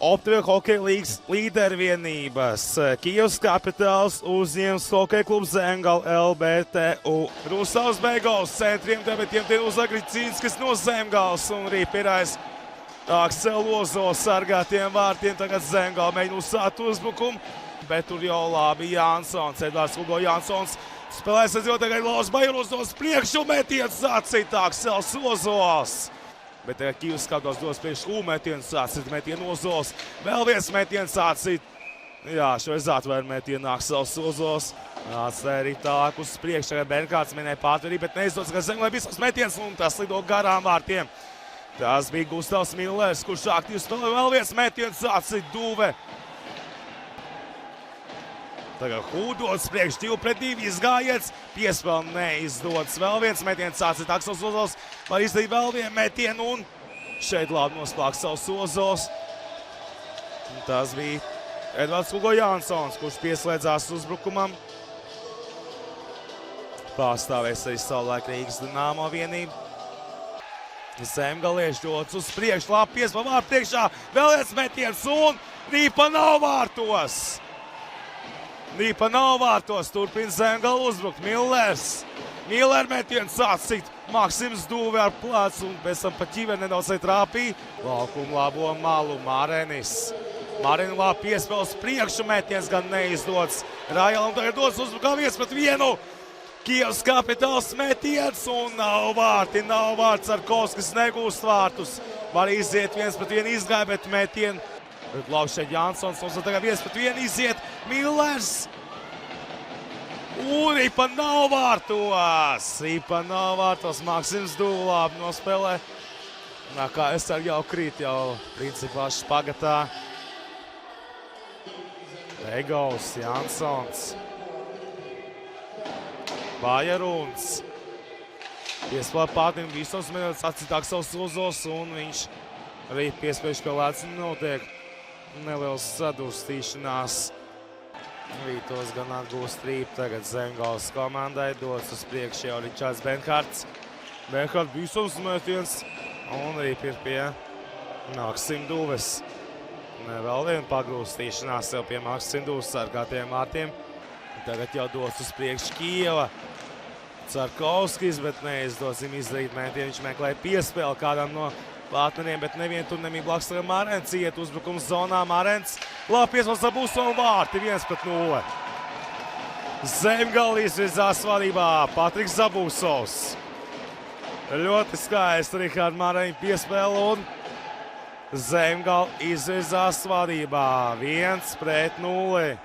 Optija hokeja līgas līdervienības. Kijevs Kapitāls uzņems hokeja klubs Zemgala LBTU. Rusavs beigās centriem debetiem tie uzagri Cīnskis no Zemgals un arī pirmais Aksel Lozo sargātiem vārtiem. Tagad Zemgala mēģina uzsākt uzbrukumu, bet tur jau labi Jansons, Edvards Hugo Jansons spēlēs aizjot tagad Laus Bajorozos priekšu metiens sācīt Aksels Lozos. Bet tagad Kijevs skatos dos priekšu metienu sācīt metienu Lozos. Vēl viens metiens sācīt. Jā, šoreiz atvēr metienu Aksels Lozos. Atstāja arī tālāk uz priekšu. Tagad Bernkārds mēģināja pārtverīt, bet neizdodas, ka Zemgalē bija savs metiens un tas lido garām vārtiem. Tas bija Gustavs Millers, kurš aktīvi spēlē. Vēl viens metiens sācīt Duve. Tagad Hūdots priekš 2-2 izgājiets, piespēle neizdodas. Vēl viens metiens sācīt Aksels Lozos, var izdarīt vēl vienu metienu un šeit labi nospēlē Aksels Lozos. Tas bija Edvards Hugo Jansons, kurš pieslēdzās uzbrukumam. Pārstāvēs arī savulaik Rīgas Dinamo vienību. Zemgalieši dots uz priekšu, labi piespēle vārtu priekšā, vēl viens metiens un Rīpa nav vārtos. Nīpa nav vārtos, turpina Zemgala uzbrukt. Miller metiens sācīt. Maksims Duve ar plācu un pēc tam pa ķiveri nedaudz trāpīja. Laukumu labo malu Marenis. Marenis labi piespēles priekšu metiens gan neizdodas. Rajalam tagad dodas uzbrukā 1-1. Kijevs Kapitāls metiens un nav vārti. Nav vārts, Sarkovskis negūst vārtus. Var iziet 1-1 izgāja, bet metienu. Labi šeit Jansons, mums tagad 1-1 iziet Millers. Un Rīpa nav vārtos. Rīpa nav vārtos, Maksims Duve labi nospēlē. Kā es ar jau krīt, jau principā špagatā. Begaus, Jansons. Bajeruns. Piespēlē pārtim visos minūtes atcīt Aksels Lozos un viņš arī piespēļ spēlēts notiek. Neliels sadūrstīšanās. Vītos gan atgūst Rīpa. Tagad Zemgales komandai dodas uz priekšu jau Ričards Bernkārds. Bernkārds visums metiens. Un Rīpa ir pie Maksim Duves. Vēl viena pagrūstīšanās jau pie Maksim Duves sargātiem vārtiem. Tagad jau dodas uz priekšu Kijeva. Carkovskis, bet neizdodas viņam izdarīt metienu. Viņš meklē piespēli kādam no partneriem, bet nevien tur nemī blakus tagad Marens iet uzbrukums zonā. Marens labi piespēles Zabūs un vārti 1-0. Zemgala izvirzās vadībā Patriks Zabūsovs. Ļoti skaisti Riharda Mareņa piespēle un Zemgala izvirzās vadībā 1-0.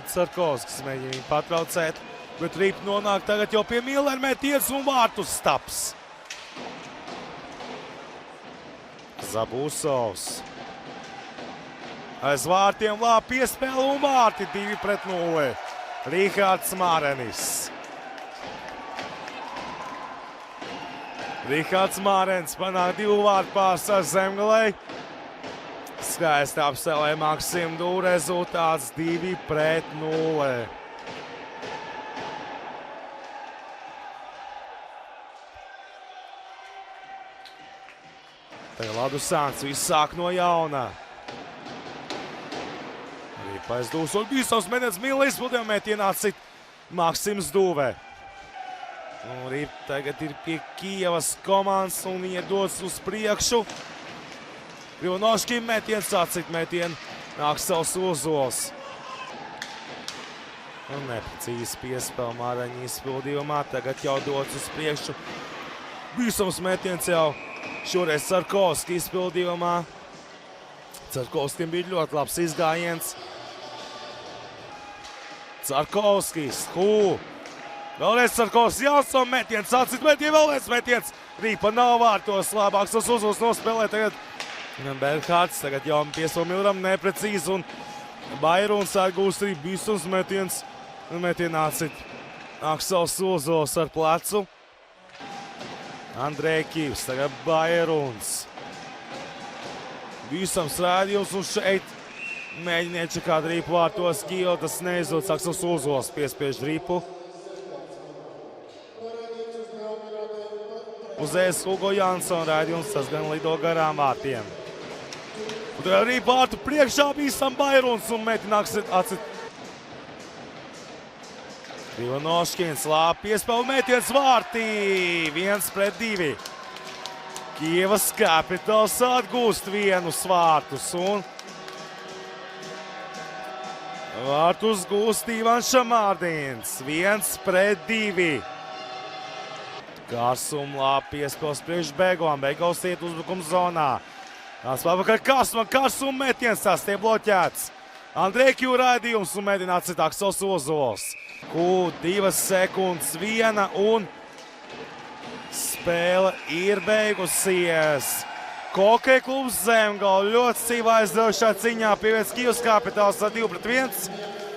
Carkovskis mēģina viņu patraucēt, bet Rīpa nonāk tagad jau pie Miller metiens un vārtus staps. Zabūsovs. Aiz vārtiem labi piespēle un vārti 2-0. Rihards Marenis. Rihards Marens panāk 2 vārtu pārsvars Zemgalei. Skaisti apspēlē Maksim Duve, rezultāts 2-0. Tagad Ladusāns viss sāk no jauna. Rīpa aizdūs un visams metiens Miller izpildījumā metienā cit Maksims Duve. Un Rīpa tagad ir pie Kijevas komandas un viņa dodas uz priekšu. Krivonoškim metiens sācīt metienu Aksels Lozos. Un neprecīzi piespēle Mareņa izpildījumā. Tagad jau dodas uz priekšu. Visams metiens jau. Šoreiz Carkovski izpildījumā. Carkovskim bija ļoti labs izgājiens. Carkovskis, Vēlreiz Carkovskis, Jansons metiens, sācīt metienu, vēl viens metiens. Rīpa nav vārtos, labāks uz uzvus nospēlē tagad. Bernkārds tagad jau piespēle Milleram neprecīzi un Bajeruns atgūst arī visums metiens. Metienā cit Aksels Lozos ar plecu. Andrej Kivs, tagad Bajeruns. Visams rādījums un šeit mēģina iečakāt Rīpu vārtos. Kijo tas neizdodas, Aksels Lozos piespiež Rīpu. Uzējas Hugo Jansona rādījums, tas gan lido garām vārtiem. Un tad arī vārtu priekšā bija Sambairons un metināks atsit. Ivanoškins labi piespēl metiens vārtī. 1-2. Kievas Capitals atgūst vienus vārtus un vārtus gūst Ivans Šamārdins. 1-2. Kārsum labi piespēls priekš Begom. Begos iet uzbrukuma zonā. Atpakaļ Kārsum metiens, tas tiek bloķēts. Andrejkju raidījums un mēģina atsit Aksels Ozols. 2 sekundes 1 un spēle ir beigusies. Hokeja klubs Zemgale ļoti cīvā aizdevušā ciņā pievies Kievas Capitals ar 2-1.